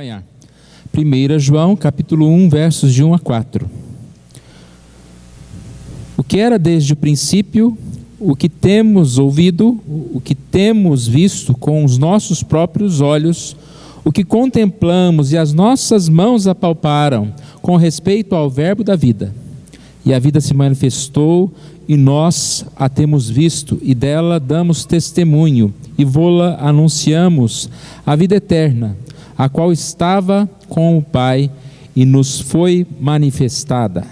acompanhar. 1 João, capítulo 1, versos de 1 a 4. O que era desde o princípio, o que temos ouvido, o que temos visto com os nossos próprios olhos, o que contemplamos e as nossas mãos apalparam com respeito ao verbo da vida. E a vida se manifestou e nós a temos visto e dela damos testemunho e vô-la anunciamos, a vida eterna, a qual estava com o Pai e nos foi manifestada.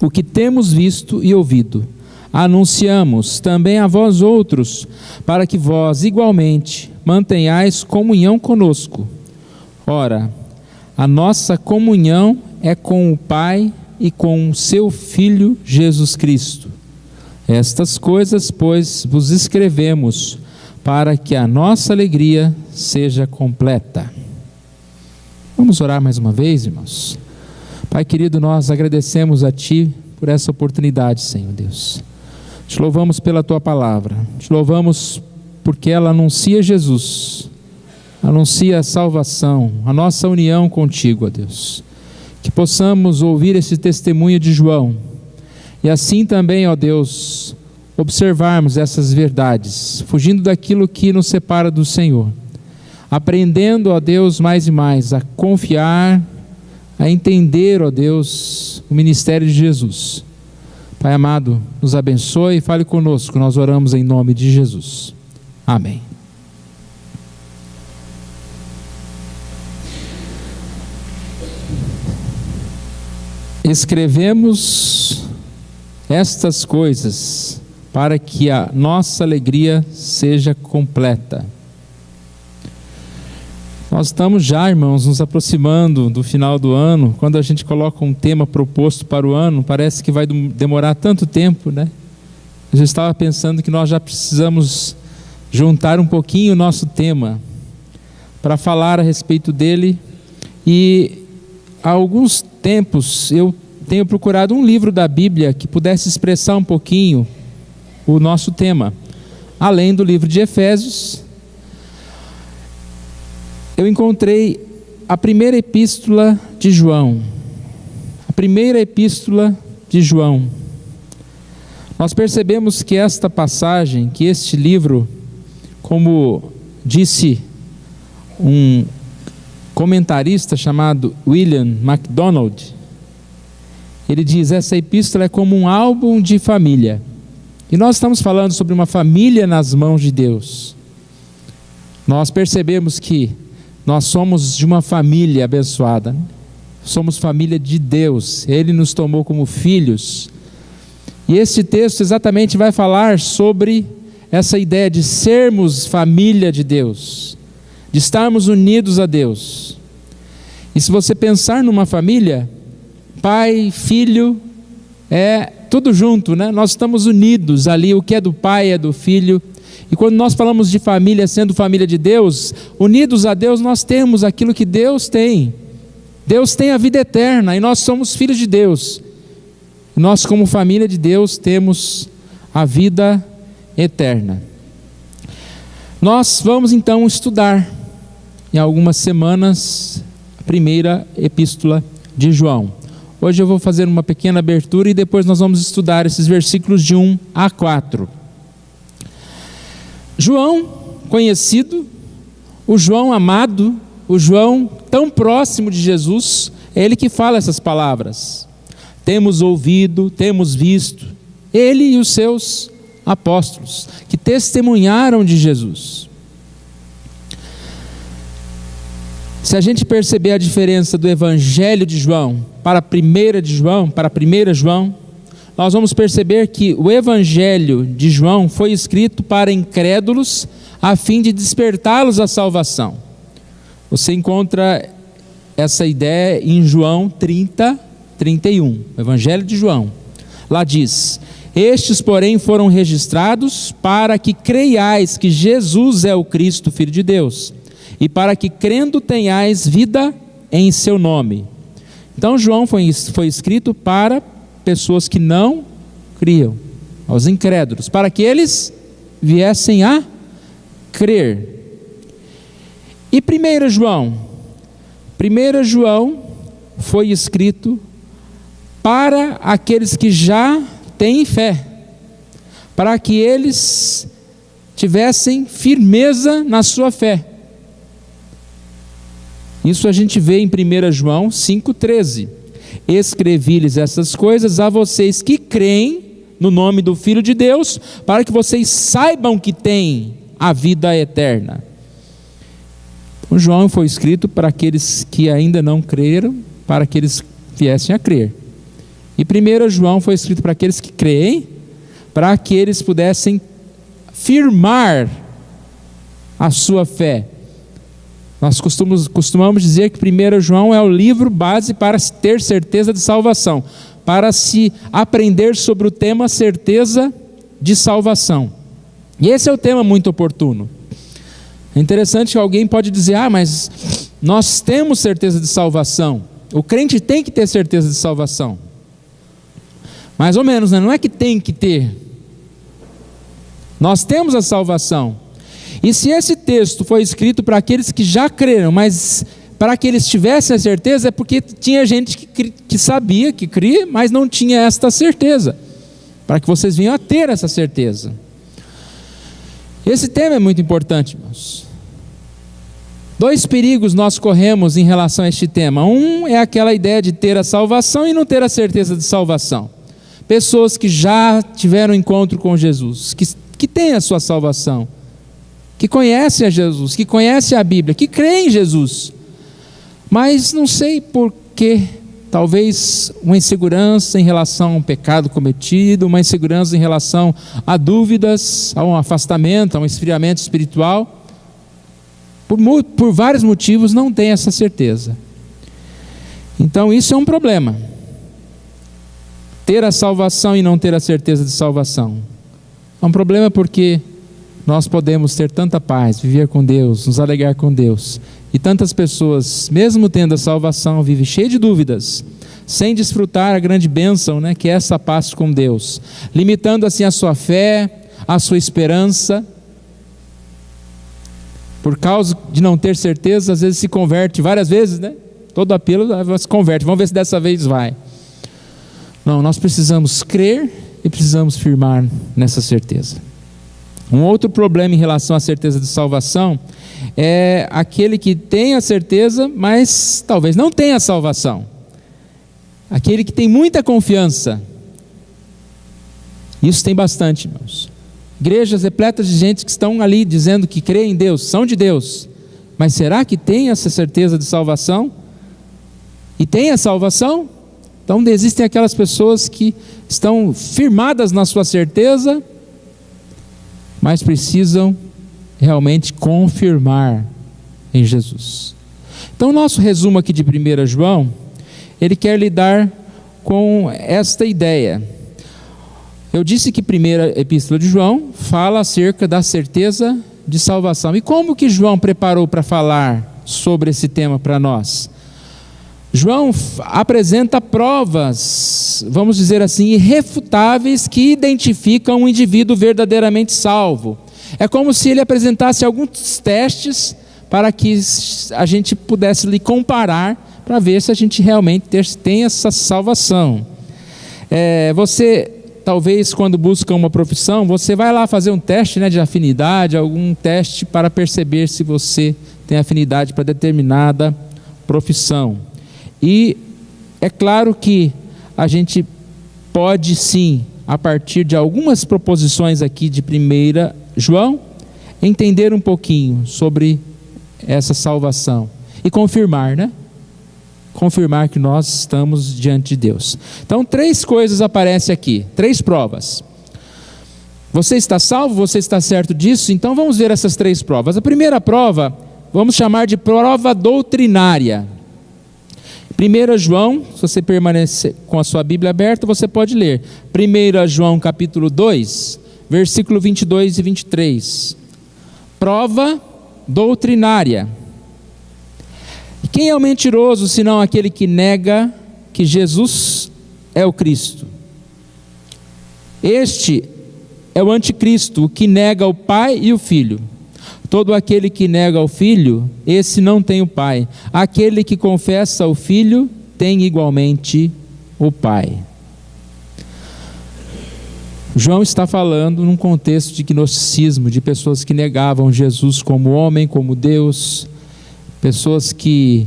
O que temos visto e ouvido, anunciamos também a vós outros, para que vós igualmente mantenhais comunhão conosco. Ora, a nossa comunhão é com o Pai e com o seu Filho Jesus Cristo. Estas coisas, pois, vos escrevemos, para que a nossa alegria seja completa. Vamos orar mais uma vez, irmãos? Pai querido, nós agradecemos a Ti por essa oportunidade, Senhor Deus. Te louvamos pela Tua palavra, te louvamos porque ela anuncia Jesus, anuncia a salvação, a nossa união contigo, ó Deus. Que possamos ouvir esse testemunho de João e assim também, ó Deus, observarmos essas verdades, fugindo daquilo que nos separa do Senhor, aprendendo, ó Deus, mais e mais a confiar, a entender, ó Deus, o ministério de Jesus. Pai amado, nos abençoe e fale conosco, nós oramos em nome de Jesus. Amém. Escrevemos estas coisas para que a nossa alegria seja completa. Nós estamos já, irmãos, nos aproximando do final do ano. Quando a gente coloca um tema proposto para o ano, parece que vai demorar tanto tempo, né? Eu já estava pensando que nós já precisamos juntar um pouquinho o nosso tema para falar a respeito dele. E há alguns tempos eu tenho procurado um livro da Bíblia que pudesse expressar um pouquinho o nosso tema. Além do livro de Efésios, eu encontrei a primeira epístola de João. A primeira epístola de João. Nós percebemos que esta passagem, que este livro, como disse um comentarista chamado William MacDonald, ele diz: essa epístola é como um álbum de família. E nós estamos falando sobre uma família nas mãos de Deus. Nós percebemos que nós somos de uma família abençoada. Somos família de Deus. Ele nos tomou como filhos. E este texto exatamente vai falar sobre essa ideia de sermos família de Deus, de estarmos unidos a Deus. E se você pensar numa família, pai, filho, é tudo junto, né? Nós estamos unidos ali, o que é do pai é do filho. E quando nós falamos de família, sendo família de Deus, unidos a Deus, nós temos aquilo que Deus tem. Deus tem a vida eterna e nós somos filhos de Deus. E nós, como família de Deus, temos a vida eterna. Nós vamos então estudar em algumas semanas a primeira epístola de João. Hoje eu vou fazer uma pequena abertura e depois nós vamos estudar esses versículos de 1 a 4. João conhecido, o João amado, o João tão próximo de Jesus, é ele que fala essas palavras. Temos ouvido, temos visto, ele e os seus apóstolos, que testemunharam de Jesus. Se a gente perceber a diferença do Evangelho de João para a primeira de João, nós vamos perceber que o Evangelho de João foi escrito para incrédulos a fim de despertá-los à salvação. Você encontra essa ideia em João 30, 31, o Evangelho de João. Lá diz: estes, porém, foram registrados para que creiais que Jesus é o Cristo, Filho de Deus, e para que crendo tenhais vida em seu nome. Então João foi escrito para pessoas que não criam, aos incrédulos, para que eles viessem a crer. E 1 João? 1 João foi escrito para aqueles que já têm fé, para que eles tivessem firmeza na sua fé. Isso a gente vê em 1 João 5,13. Escrevi-lhes essas coisas a vocês que creem no nome do Filho de Deus, para que vocês saibam que têm a vida eterna. O João foi escrito para aqueles que ainda não creram, para que eles viessem a crer. E 1 João foi escrito para aqueles que creem, para que eles pudessem firmar a sua fé. Nós costumamos dizer que 1 João é o livro base para ter certeza de salvação, para se aprender sobre o tema certeza de salvação. E esse é o tema muito oportuno. É interessante que alguém pode dizer, mas nós temos certeza de salvação. O crente tem que ter certeza de salvação. Mais ou menos, né? Não é que tem que ter. Nós temos a salvação. E se esse texto foi escrito para aqueles que já creram, mas para que eles tivessem a certeza, é porque tinha gente que sabia, que cria, mas não tinha esta certeza. Para que vocês venham a ter essa certeza. Esse tema é muito importante, irmãos. 2 perigos nós corremos em relação a este tema. Um é aquela ideia de ter a salvação e não ter a certeza de salvação. Pessoas que já tiveram encontro com Jesus, que têm a sua salvação, que conhecem a Jesus, que conhecem a Bíblia, que creem em Jesus, mas não sei por que, talvez uma insegurança em relação a um pecado cometido, uma insegurança em relação a dúvidas, a um afastamento, a um esfriamento espiritual, por vários motivos não tem essa certeza. Então isso é um problema. Ter a salvação e não ter a certeza de salvação. É um problema porque nós podemos ter tanta paz, viver com Deus, nos alegrar com Deus. E tantas pessoas, mesmo tendo a salvação, vivem cheias de dúvidas, sem desfrutar a grande bênção, que é essa paz com Deus. Limitando assim a sua fé, a sua esperança. Por causa de não ter certeza, às vezes se converte várias vezes, Todo apelo se converte. Vamos ver se dessa vez vai. Não, nós precisamos crer e precisamos firmar nessa certeza. Um outro problema em relação à certeza de salvação é aquele que tem a certeza, mas talvez não tenha a salvação. Aquele que tem muita confiança. Isso tem bastante, irmãos. Igrejas repletas de gente que estão ali dizendo que creem em Deus, são de Deus. Mas será que tem essa certeza de salvação? E tem a salvação? Então existem aquelas pessoas que estão firmadas na sua certeza, mas precisam realmente confirmar em Jesus. Então o nosso resumo aqui de 1 João, ele quer lidar com esta ideia. Eu disse que a primeira epístola de João fala acerca da certeza de salvação. E como que João preparou para falar sobre esse tema para nós? João apresenta provas, vamos dizer assim, irrefutáveis, que identificam um indivíduo verdadeiramente salvo. É como se ele apresentasse alguns testes para que a gente pudesse lhe comparar, para ver se a gente realmente tem essa salvação. Você, talvez, quando busca uma profissão, você vai lá fazer um teste de afinidade, algum teste para perceber se você tem afinidade para determinada profissão. E é claro que a gente pode sim, a partir de algumas proposições aqui de 1 João, entender um pouquinho sobre essa salvação e confirmar, confirmar que nós estamos diante de Deus. Então 3 coisas aparecem aqui, 3 provas. Você está salvo? Você está certo disso? Então vamos ver essas 3 provas. A primeira prova, vamos chamar de prova doutrinária. 1 João, se você permanecer com a sua Bíblia aberta, você pode ler. 1 João capítulo 2, versículo 22 e 23. Prova doutrinária. Quem é o mentiroso, senão aquele que nega que Jesus é o Cristo? Este é o anticristo, o que nega o Pai e o Filho. Todo aquele que nega o Filho, esse não tem o Pai. Aquele que confessa o Filho, tem igualmente o Pai. João está falando num contexto de gnosticismo, de pessoas que negavam Jesus como homem, como Deus, pessoas que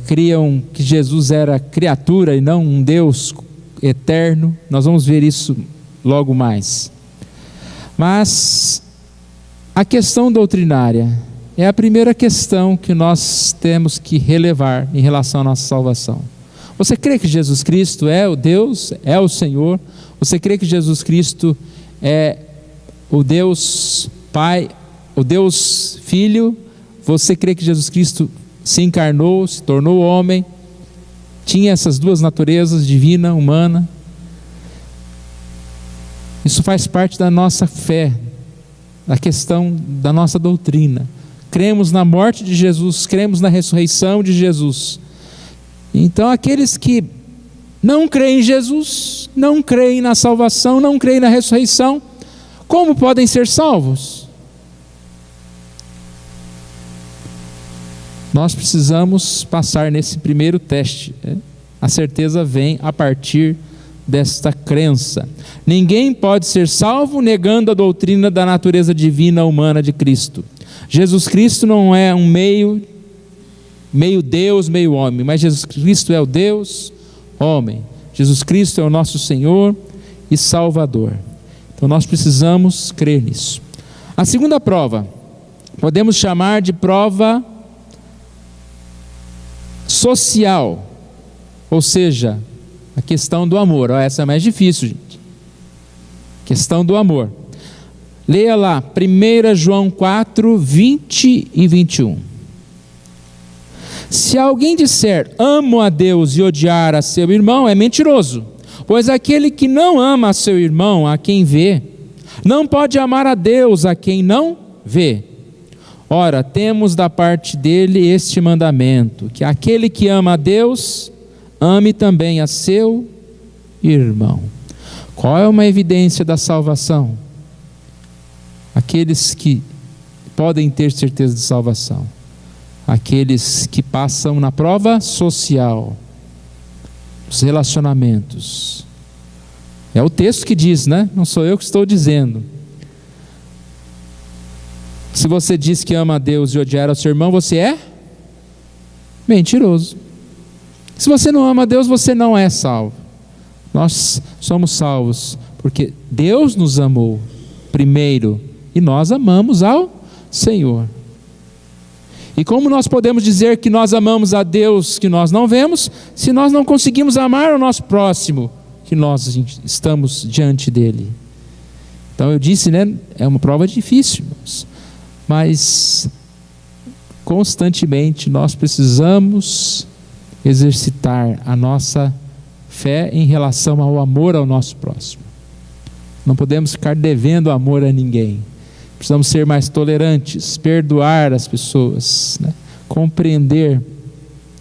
criam que Jesus era criatura e não um Deus eterno. Nós vamos ver isso logo mais. Mas a questão doutrinária é a primeira questão que nós temos que relevar em relação à nossa salvação. Você crê que Jesus Cristo é o Deus, é o Senhor? Você crê que Jesus Cristo é o Deus Pai, o Deus Filho? Você crê que Jesus Cristo se encarnou, se tornou homem, tinha essas duas naturezas, divina, humana? Isso faz parte da nossa fé, da questão da nossa doutrina. Cremos na morte de Jesus, cremos na ressurreição de Jesus. Então aqueles que não creem em Jesus, não creem na salvação, não creem na ressurreição, como podem ser salvos? Nós precisamos passar nesse primeiro teste, né? A certeza vem a partir desta crença. Ninguém pode ser salvo negando a doutrina da natureza divina humana de Cristo. Jesus Cristo não é um meio Deus, meio homem, mas Jesus Cristo é o Deus homem. Jesus Cristo é o nosso Senhor e Salvador. Então nós precisamos crer nisso. A segunda prova, podemos chamar de prova social, ou seja, a questão do amor. Essa é mais difícil, gente. Questão do amor. Leia lá, 1 João 4, 20 e 21. Se alguém disser, amo a Deus, e odiar a seu irmão, é mentiroso. Pois aquele que não ama a seu irmão, a quem vê, não pode amar a Deus, a quem não vê. Ora, temos da parte dele este mandamento, que aquele que ama a Deus, ame também a seu irmão. Qual é uma evidência da salvação? Aqueles que podem ter certeza de salvação. Aqueles que passam na prova social, os relacionamentos. É o texto que diz, né? Não sou eu que estou dizendo. Se você diz que ama a Deus e odiar ao seu irmão, você é mentiroso. Se você não ama a Deus, você não é salvo. Nós somos salvos porque Deus nos amou primeiro e nós amamos ao Senhor. E como nós podemos dizer que nós amamos a Deus que nós não vemos, se nós não conseguimos amar o nosso próximo que nós estamos diante dele? Então eu disse, né? É uma prova difícil, irmãos. Mas constantemente nós precisamos exercitar a nossa fé em relação ao amor ao nosso próximo. Não podemos ficar devendo amor a ninguém. Precisamos ser mais tolerantes, perdoar as pessoas, né? Compreender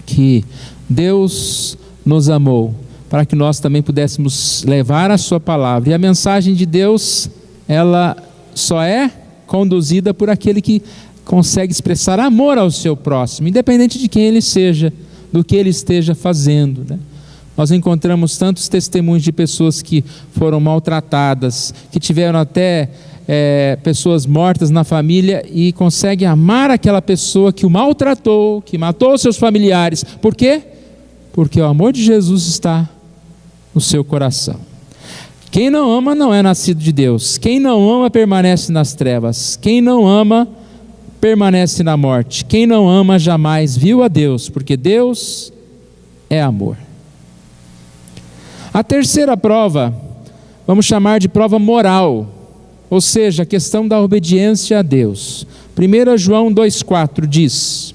que Deus nos amou para que nós também pudéssemos levar a sua palavra. E a mensagem de Deus, ela só é conduzida por aquele que consegue expressar amor ao seu próximo, independente de quem ele seja, do que ele esteja fazendo, né? Nós encontramos tantos testemunhos de pessoas que foram maltratadas, que tiveram até pessoas mortas na família e conseguem amar aquela pessoa que o maltratou, que matou seus familiares. Por quê? Porque o amor de Jesus está no seu coração. Quem não ama não é nascido de Deus. Quem não ama permanece nas trevas. Quem não ama permanece na morte. Quem não ama jamais viu a Deus, porque Deus é amor. A terceira prova, vamos chamar de prova moral, ou seja, a questão da obediência a Deus. 1 João 2,4 diz: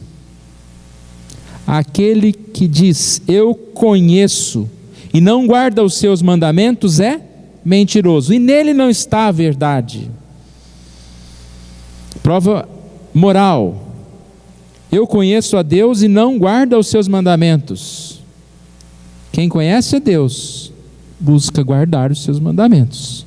aquele que diz, eu conheço, e não guarda os seus mandamentos, é mentiroso, e nele não está a verdade. Prova moral: eu conheço a Deus e não guarda os seus mandamentos. Quem conhece a Deus busca guardar os seus mandamentos.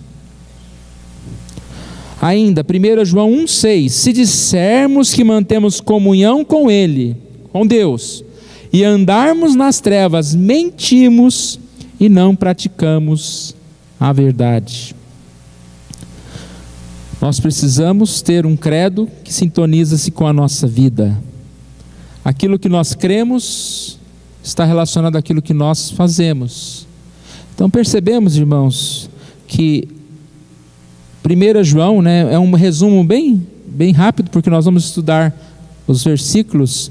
Ainda, 1 João 1,6: se dissermos que mantemos comunhão com Ele, com Deus, e andarmos nas trevas, mentimos e não praticamos a verdade. Nós precisamos ter um credo que sintoniza-se com a nossa vida. Aquilo que nós cremos está relacionado àquilo que nós fazemos. Então percebemos, irmãos, que 1 João, é um resumo bem rápido, porque nós vamos estudar os versículos,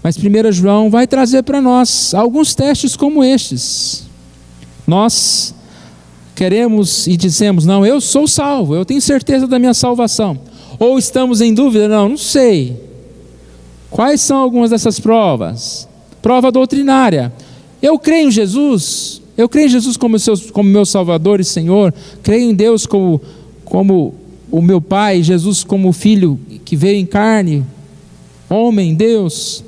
mas 1 João vai trazer para nós alguns testes como estes. Nós queremos e dizemos: não, eu sou salvo, eu tenho certeza da minha salvação. Ou estamos em dúvida: não sei. Quais são algumas dessas provas? Prova doutrinária: eu creio em Jesus, como meu Salvador e Senhor, creio em Deus como o meu Pai, Jesus como o Filho que veio em carne, homem, Deus.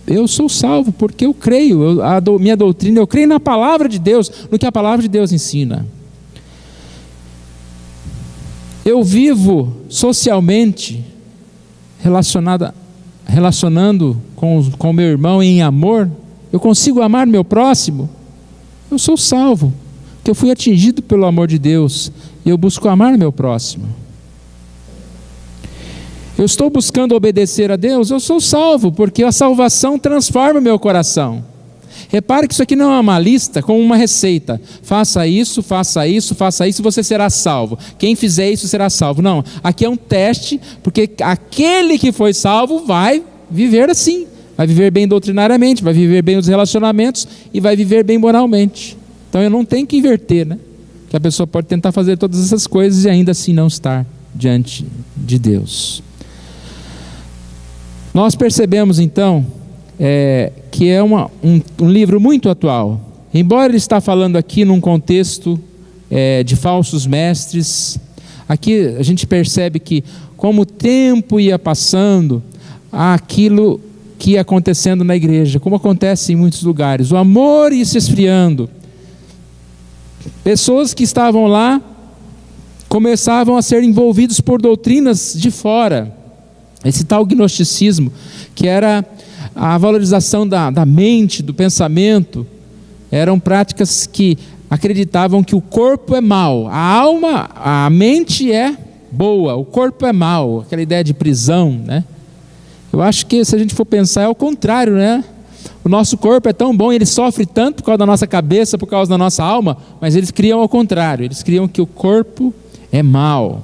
Eu sou salvo porque eu creio, minha doutrina, eu creio na palavra de Deus, no que a palavra de Deus ensina. Eu vivo socialmente relacionando com meu irmão em amor, eu consigo amar meu próximo, eu sou salvo, porque eu fui atingido pelo amor de Deus, e eu busco amar meu próximo. Eu estou buscando obedecer a Deus, eu sou salvo, porque a salvação transforma o meu coração. Repare que isso aqui não é uma lista com uma receita: faça isso, faça isso, faça isso, você será salvo. Quem fizer isso será salvo. Não, aqui é um teste, porque aquele que foi salvo vai viver assim, vai viver bem doutrinariamente, vai viver bem os relacionamentos e vai viver bem moralmente. Então eu não tenho que inverter, que a pessoa pode tentar fazer todas essas coisas e ainda assim não estar diante de Deus. Nós percebemos então que é um livro muito atual. Embora ele está falando aqui num contexto de falsos mestres, aqui a gente percebe que, como o tempo ia passando, aquilo que ia acontecendo na igreja, como acontece em muitos lugares, o amor ia se esfriando. Pessoas que estavam lá começavam a ser envolvidos por doutrinas de fora. Esse tal gnosticismo, que era a valorização da mente, do pensamento, eram práticas que acreditavam que o corpo é mau, a mente é boa, o corpo é mau, aquela ideia de prisão, Eu acho que, se a gente for pensar, é o contrário, O nosso corpo é tão bom, ele sofre tanto por causa da nossa cabeça, por causa da nossa alma, mas eles criam ao contrário, eles criam que o corpo é mau.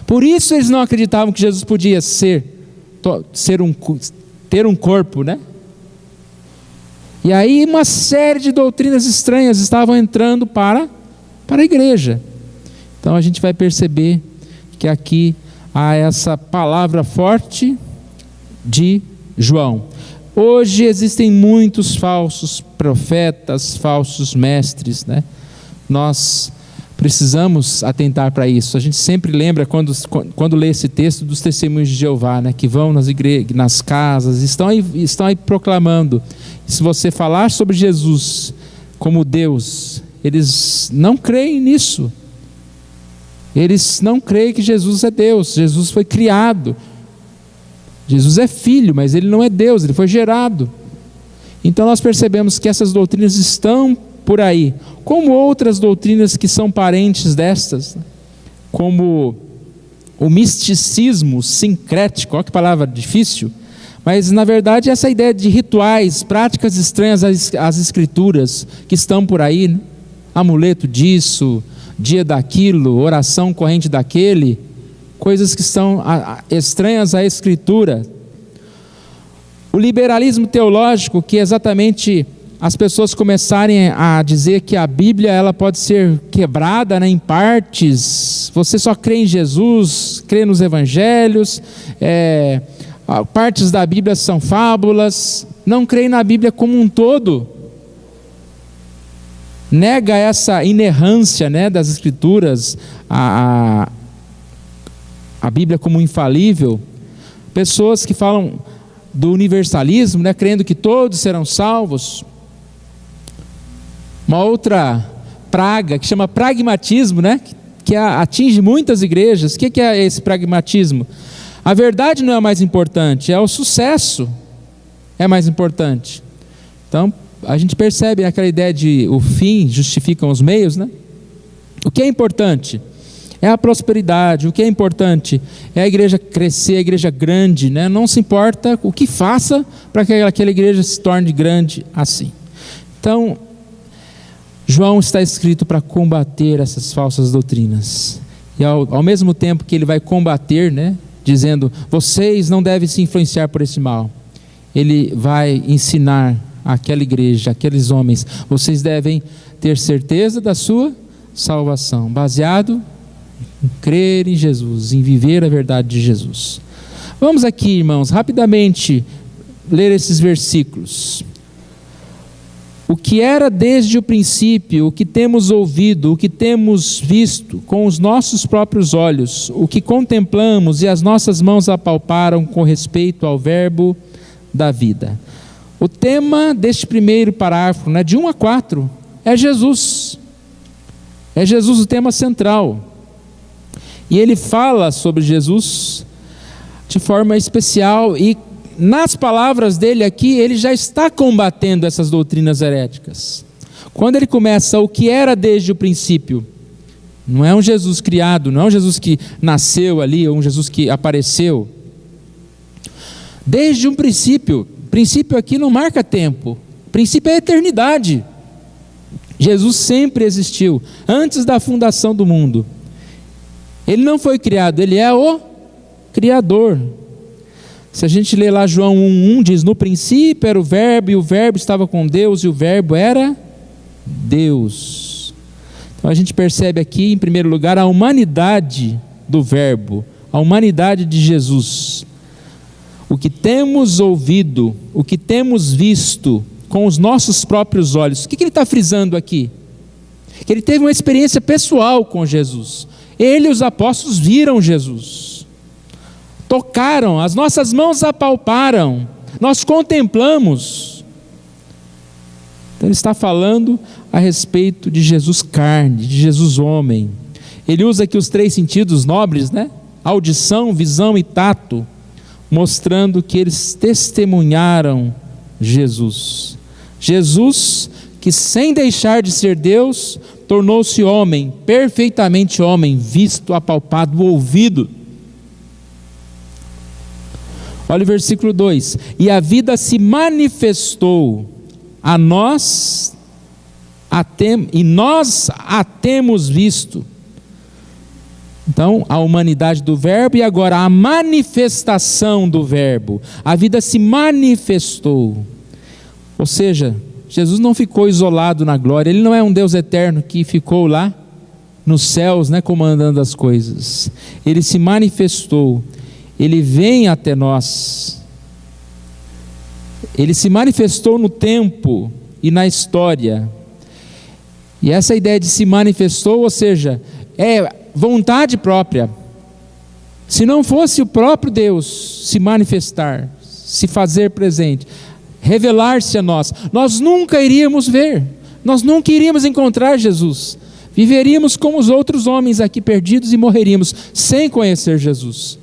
Por isso eles não acreditavam que Jesus podia ter um corpo, E aí uma série de doutrinas estranhas estavam entrando para a igreja. Então a gente vai perceber que aqui há essa palavra forte de João. Hoje existem muitos falsos profetas, falsos mestres, Nós precisamos atentar para isso. A gente sempre lembra, quando lê esse texto, dos testemunhos de Jeová, que vão nas igrejas, nas casas, estão aí proclamando. Se você falar sobre Jesus como Deus, eles não creem nisso. Eles não creem que Jesus é Deus. Jesus foi criado. Jesus é filho, mas ele não é Deus, ele foi gerado. Então nós percebemos que essas doutrinas estão por aí, como outras doutrinas que são parentes destas, como o misticismo sincrético. Olha que palavra difícil, mas na verdade essa ideia de rituais, práticas estranhas às escrituras, que estão por aí, amuleto disso, dia daquilo, oração corrente daquele, coisas que são estranhas à escritura. O liberalismo teológico, que exatamente as pessoas começarem a dizer que a Bíblia ela pode ser quebrada em partes. Você só crê em Jesus, crê nos evangelhos, partes da Bíblia são fábulas, não crê na Bíblia como um todo. Nega essa inerrância das Escrituras, a Bíblia como infalível. Pessoas que falam do universalismo, crendo que todos serão salvos. Uma outra praga que chama pragmatismo, que atinge muitas igrejas. O que é esse pragmatismo? A verdade não é o mais importante, é o sucesso é mais importante. Então, a gente percebe aquela ideia de o fim justificam os meios, né? O que é importante é a prosperidade, o que é importante é a igreja crescer, a igreja grande, né? Não se importa o que faça para que aquela igreja se torne grande assim. Então, João está escrito para combater essas falsas doutrinas. E ao mesmo tempo que ele vai combater, né, dizendo, vocês não devem se influenciar por esse mal, ele vai ensinar àquela igreja, àqueles homens, vocês devem ter certeza da sua salvação, baseado em crer em Jesus, em viver a verdade de Jesus. Vamos aqui, irmãos, rapidamente ler esses versículos. O que era desde o princípio, o que temos ouvido, o que temos visto com os nossos próprios olhos, o que contemplamos e as nossas mãos apalparam com respeito ao verbo da vida. O tema deste primeiro parágrafo, né, de 1 a 4, é Jesus. É Jesus o tema central. E ele fala sobre Jesus de forma especial e nas palavras dele aqui, ele já está combatendo essas doutrinas heréticas. Quando ele começa o que era desde o princípio, não é um Jesus criado, não é um Jesus que nasceu ali, ou um Jesus que apareceu. Desde um princípio, princípio aqui não marca tempo, princípio é a eternidade. Jesus sempre existiu, antes da fundação do mundo. Ele não foi criado, ele é o Criador. Se a gente ler lá João 1,1, diz, no princípio era o verbo, e o verbo estava com Deus, e o verbo era Deus. Então a gente percebe aqui, em primeiro lugar, a humanidade do verbo, a humanidade de Jesus. O que temos ouvido, o que temos visto com os nossos próprios olhos. O que ele está frisando aqui? Que ele teve uma experiência pessoal com Jesus. Ele e os apóstolos viram Jesus. Tocaram, as nossas mãos apalparam, nós contemplamos. Então ele está falando a respeito de Jesus carne, de Jesus homem. Ele usa aqui os 3 sentidos nobres, né? Audição, visão e tato, mostrando que eles testemunharam Jesus. Jesus, que sem deixar de ser Deus, tornou-se homem, perfeitamente homem, visto, apalpado, ouvido. Olha o versículo 2: e a vida se manifestou a nós, e nós a temos visto. Então, a humanidade do verbo e agora a manifestação do verbo. A vida se manifestou. Ou seja, Jesus não ficou isolado na glória, ele não é um Deus eterno que ficou lá nos céus, né, comandando as coisas. Ele se manifestou. Ele vem até nós, ele se manifestou no tempo e na história, e essa ideia de se manifestou, ou seja, é vontade própria. Se não fosse o próprio Deus se manifestar, se fazer presente, revelar-se a nós, nós nunca iríamos ver, nós nunca iríamos encontrar Jesus, viveríamos como os outros homens aqui perdidos e morreríamos sem conhecer Jesus.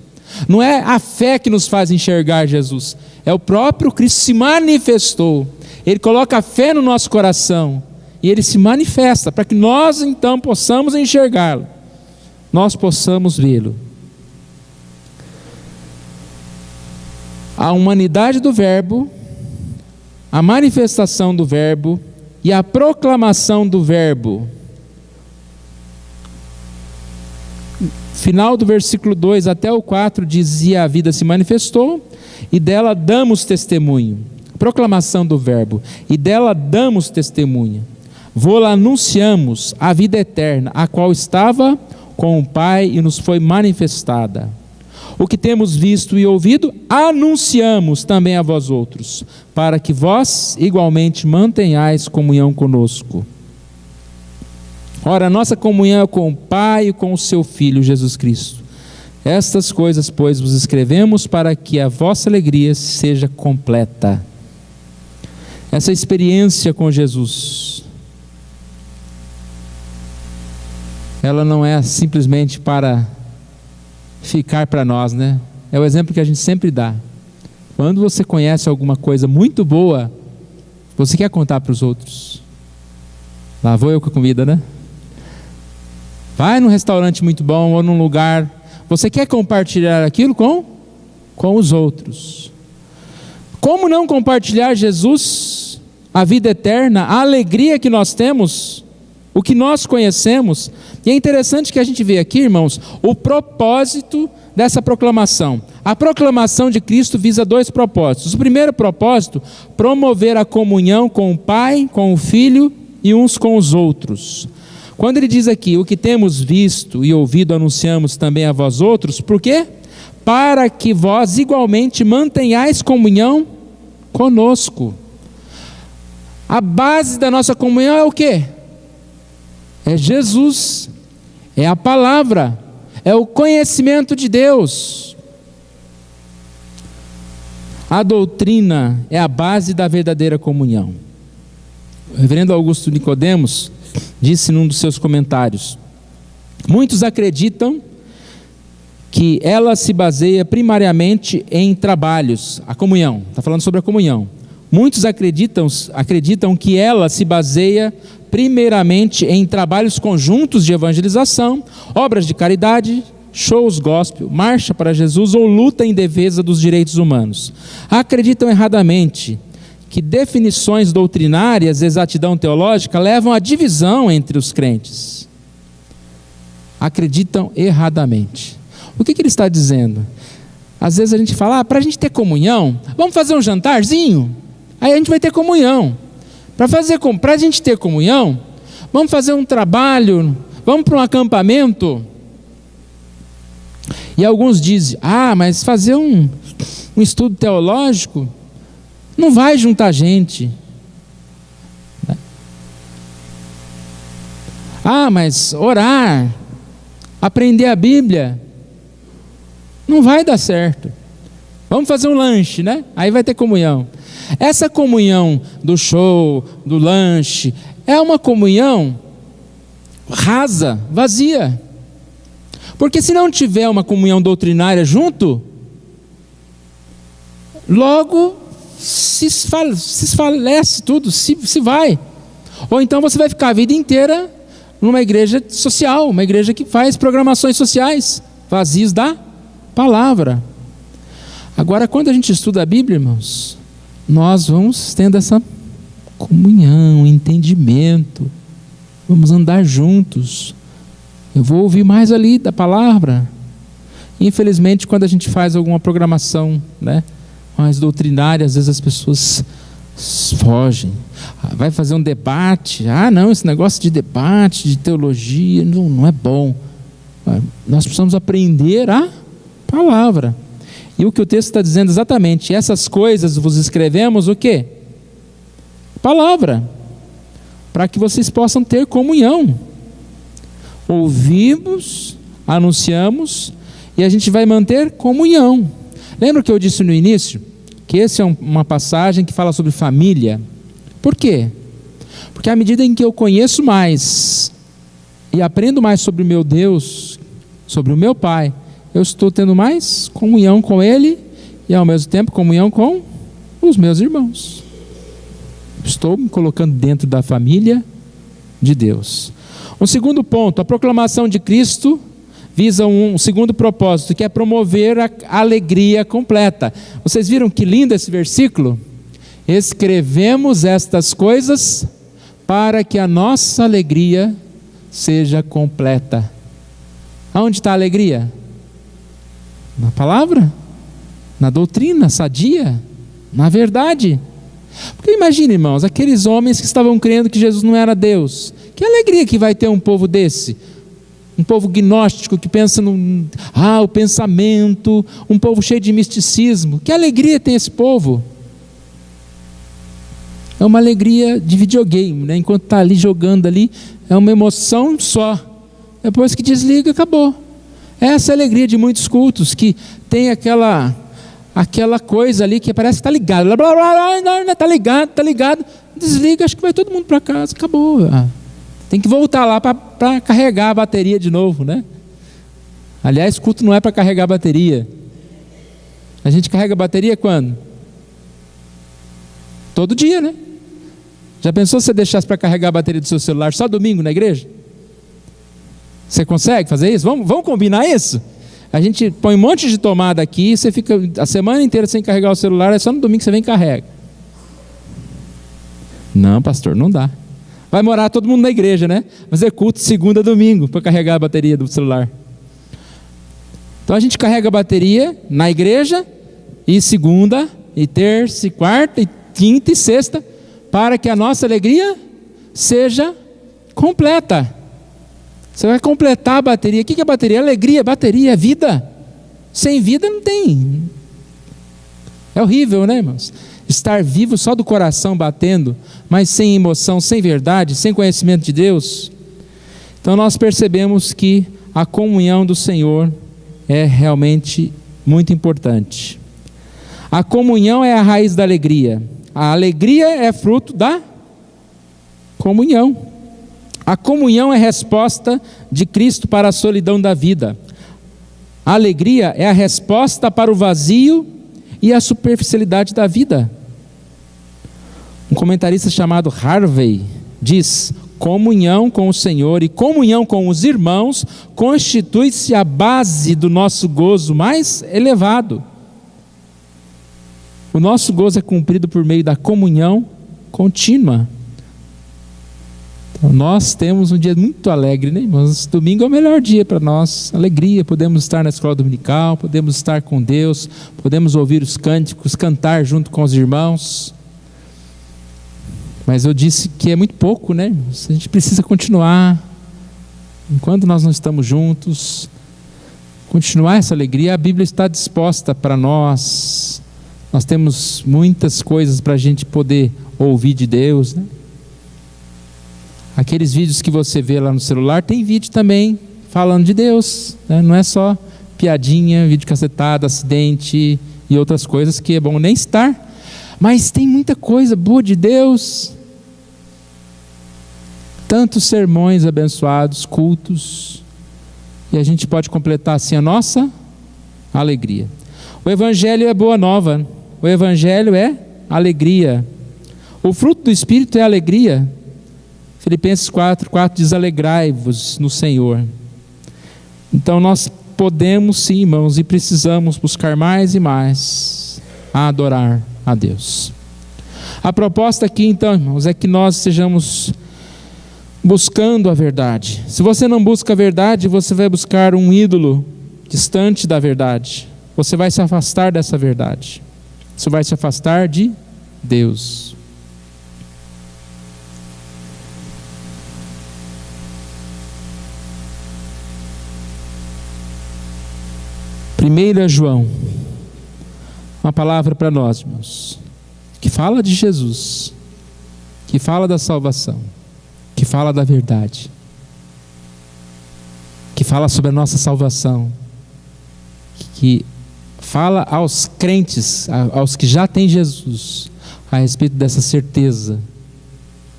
Não é a fé que nos faz enxergar Jesus, é o próprio Cristo se manifestou. Ele coloca a fé no nosso coração e ele se manifesta para que nós então possamos enxergá-lo, nós possamos vê-lo. A humanidade do verbo, a manifestação do verbo e a proclamação do verbo. Final do versículo 2 até o 4 dizia: a vida se manifestou e dela damos testemunho. Proclamação do verbo, e dela damos testemunho. Vô-la anunciamos a vida eterna, a qual estava com o Pai e nos foi manifestada. O que temos visto e ouvido, anunciamos também a vós outros, para que vós igualmente mantenhais comunhão conosco. Ora, a nossa comunhão é com o Pai e com o seu Filho, Jesus Cristo. Estas coisas, pois, vos escrevemos para que a vossa alegria seja completa. Essa experiência com Jesus, ela não é simplesmente para ficar para nós, né? É o exemplo que a gente sempre dá. Quando você conhece alguma coisa muito boa, você quer contar para os outros. Lá vou eu com a comida, né? Vai num restaurante muito bom ou num lugar, você quer compartilhar aquilo com os outros. Como não compartilhar Jesus, a vida eterna, a alegria que nós temos, o que nós conhecemos? E é interessante que a gente vê aqui, irmãos, o propósito dessa proclamação. A proclamação de Cristo visa 2 propósitos. O primeiro propósito, promover a comunhão com o Pai, com o Filho e uns com os outros. Quando ele diz aqui, o que temos visto e ouvido anunciamos também a vós outros, por quê? Para que vós igualmente mantenhais comunhão conosco. A base da nossa comunhão é o quê? É Jesus, é a palavra, é o conhecimento de Deus. A doutrina é a base da verdadeira comunhão. O reverendo Augusto Nicodemos disse num dos seus comentários: muitos acreditam que ela se baseia primariamente em trabalhos, a comunhão, está falando sobre a comunhão. Muitos acreditam que ela se baseia primeiramente em trabalhos conjuntos de evangelização, obras de caridade, shows gospel, marcha para Jesus ou luta em defesa dos direitos humanos. Acreditam erradamente que definições doutrinárias e exatidão teológica levam à divisão entre os crentes. Acreditam erradamente. O que ele está dizendo? Às vezes a gente fala, para a gente ter comunhão, vamos fazer um jantarzinho? Aí a gente vai ter comunhão. Para a gente ter comunhão, vamos fazer um trabalho, vamos para um acampamento. E alguns dizem, mas fazer um estudo teológico não vai juntar gente. Mas orar, aprender a Bíblia, não vai dar certo. Vamos fazer um lanche, né? Aí vai ter comunhão. Essa comunhão do show, do lanche, é uma comunhão rasa, vazia. Porque se não tiver uma comunhão doutrinária junto, logo se esfalece tudo, se vai. Ou então você vai ficar a vida inteira numa igreja social, uma igreja que faz programações sociais, vazios da palavra. Agora, quando a gente estuda a Bíblia, irmãos, nós vamos tendo essa comunhão, entendimento, vamos andar juntos. Eu vou ouvir mais ali da palavra. Infelizmente, quando a gente faz alguma programação, mais doutrinária, às vezes as pessoas fogem. Vai fazer um debate. Não, esse negócio de debate, de teologia, não é bom. Nós precisamos aprender a palavra. E o que o texto está dizendo exatamente, essas coisas vos escrevemos o quê? Palavra. Para que vocês possam ter comunhão. Ouvimos, anunciamos, e a gente vai manter comunhão. Lembra que eu disse no início? Que essa é uma passagem que fala sobre família. Por quê? Porque à medida em que eu conheço mais e aprendo mais sobre o meu Deus, sobre o meu Pai, eu estou tendo mais comunhão com Ele e ao mesmo tempo comunhão com os meus irmãos. Estou me colocando dentro da família de Deus. Um segundo ponto, a proclamação de Cristo visa um segundo propósito, que é promover a alegria completa. Vocês viram que lindo esse versículo? Escrevemos estas coisas para que a nossa alegria seja completa. Aonde está a alegria? Na palavra, na doutrina sadia, na verdade. Porque imagine, irmãos, aqueles homens que estavam crendo que Jesus não era Deus. Que alegria que vai ter um povo desse? Um povo gnóstico que pensa o pensamento, um povo cheio de misticismo. Que alegria tem esse povo? É uma alegria de videogame, Enquanto está ali jogando ali, é uma emoção só. Depois que desliga, acabou. Essa é a alegria de muitos cultos, que tem aquela coisa ali que parece que está ligado. Está ligado. Desliga, acho que vai todo mundo para casa, acabou. Tem que voltar lá para carregar a bateria de novo, né? Aliás, culto não é para carregar a bateria. A gente carrega a bateria quando? Todo dia, né? Já pensou se você deixasse para carregar a bateria do seu celular só domingo na igreja? Você consegue fazer isso? Vamos combinar isso? A gente põe um monte de tomada aqui e você fica a semana inteira sem carregar o celular, é só no domingo que você vem e carrega. Não, pastor, não dá. Vai morar todo mundo na igreja, né? Fazer culto segunda a domingo para carregar a bateria do celular. Então a gente carrega a bateria na igreja, e segunda, e terça, e quarta, e quinta e sexta, para que a nossa alegria seja completa. Você vai completar a bateria. O que é bateria? Alegria, bateria, é vida. Sem vida não tem. É horrível, né, irmãos? Estar vivo só do coração batendo, mas sem emoção, sem verdade, sem conhecimento de Deus. Então nós percebemos que a comunhão do Senhor é realmente muito importante. A comunhão é a raiz da alegria. A alegria é fruto da comunhão. A comunhão é resposta de Cristo para a solidão da vida. A alegria é a resposta para o vazio e a superficialidade da vida. Um comentarista chamado Harvey diz: comunhão com o Senhor e comunhão com os irmãos constitui-se a base do nosso gozo mais elevado. O nosso gozo é cumprido por meio da comunhão contínua. Então, nós temos um dia muito alegre, né, irmãos? Domingo é o melhor dia para nós. Alegria, podemos estar na escola dominical, podemos estar com Deus, podemos ouvir os cânticos, cantar junto com os irmãos. Mas eu disse que é muito pouco, né, irmãos? A gente precisa continuar. Enquanto nós não estamos juntos, continuar essa alegria. A Bíblia está disposta para nós. Nós temos muitas coisas para a gente poder ouvir de Deus, né? Aqueles vídeos que você vê lá no celular, tem vídeo também falando de Deus, né? Não é só piadinha, vídeo cacetado, acidente e outras coisas que é bom nem estar, mas tem muita coisa boa de Deus. Tantos sermões abençoados, cultos, e a gente pode completar assim a nossa alegria. O Evangelho é boa nova. O Evangelho é alegria. O fruto do Espírito é alegria. Filipenses 4:4 diz: alegrai-vos no Senhor. Então nós podemos sim, irmãos, e precisamos buscar mais e mais a adorar a Deus. A proposta aqui então, irmãos, é que nós estejamos buscando a verdade. Se você não busca a verdade, você vai buscar um ídolo distante da verdade. Você vai se afastar dessa verdade. Você vai se afastar de Deus. Primeira João, uma palavra para nós, irmãos, que fala de Jesus, que fala da salvação, que fala da verdade, que fala sobre a nossa salvação, que fala aos crentes, aos que já têm Jesus, a respeito dessa certeza,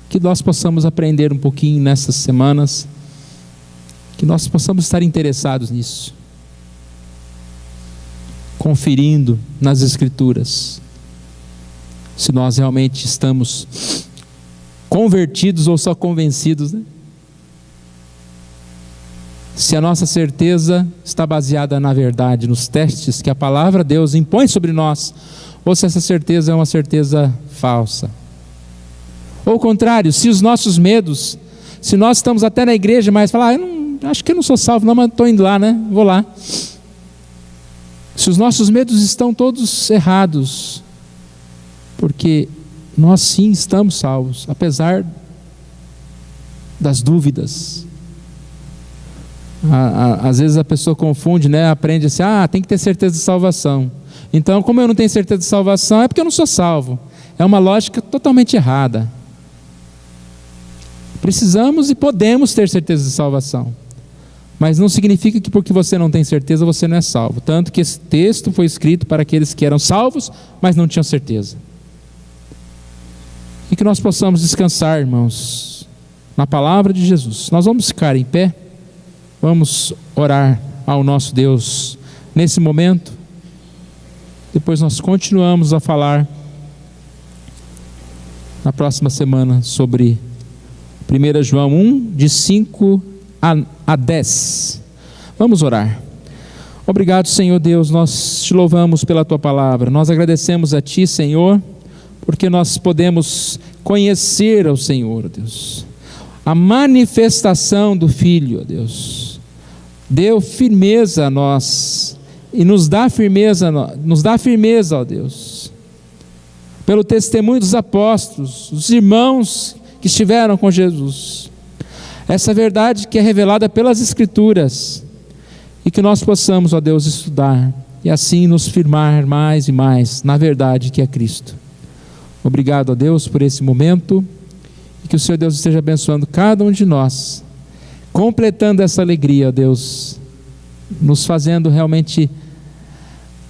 que nós possamos aprender um pouquinho nessas semanas, que nós possamos estar interessados nisso, conferindo nas Escrituras, se nós realmente estamos convertidos ou só convencidos, né? Se a nossa certeza está baseada na verdade, nos testes que a palavra de Deus impõe sobre nós, ou se essa certeza é uma certeza falsa. Ou o contrário, se os nossos medos, se nós estamos até na igreja, mas falar, acho que eu não sou salvo não, mas estou indo lá, né? Vou lá. Se os nossos medos estão todos errados, porque nós sim estamos salvos, apesar das dúvidas. Às vezes a pessoa confunde, né? Aprende assim, tem que ter certeza de salvação. Então, como eu não tenho certeza de salvação, é porque eu não sou salvo. É uma lógica totalmente errada. Precisamos e podemos ter certeza de salvação, mas não significa que porque você não tem certeza, você não é salvo. Tanto que esse texto foi escrito para aqueles que eram salvos, mas não tinham certeza. E que nós possamos descansar, irmãos, na palavra de Jesus. Nós vamos ficar em pé, vamos orar ao nosso Deus nesse momento. Depois nós continuamos a falar na próxima semana sobre 1 João 1, de 5 a 10. Vamos orar. Obrigado, Senhor Deus, nós te louvamos pela tua palavra, nós agradecemos a ti, Senhor, porque nós podemos conhecer ao Senhor, ó Deus, a manifestação do Filho, ó Deus. Deu firmeza a nós e nos dá firmeza, ó Deus, pelo testemunho dos apóstolos, dos irmãos que estiveram com Jesus, essa verdade que é revelada pelas Escrituras, e que nós possamos, ó Deus, estudar e assim nos firmar mais e mais na verdade que é Cristo. Obrigado, ó Deus, por esse momento, e que o Senhor Deus esteja abençoando cada um de nós, completando essa alegria, ó Deus, nos fazendo realmente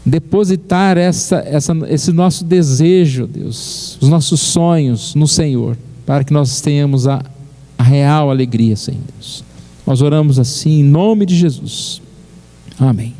depositar esse nosso desejo, ó Deus, os nossos sonhos no Senhor, para que nós tenhamos a real alegria, Senhor Deus. Nós oramos assim em nome de Jesus. Amém.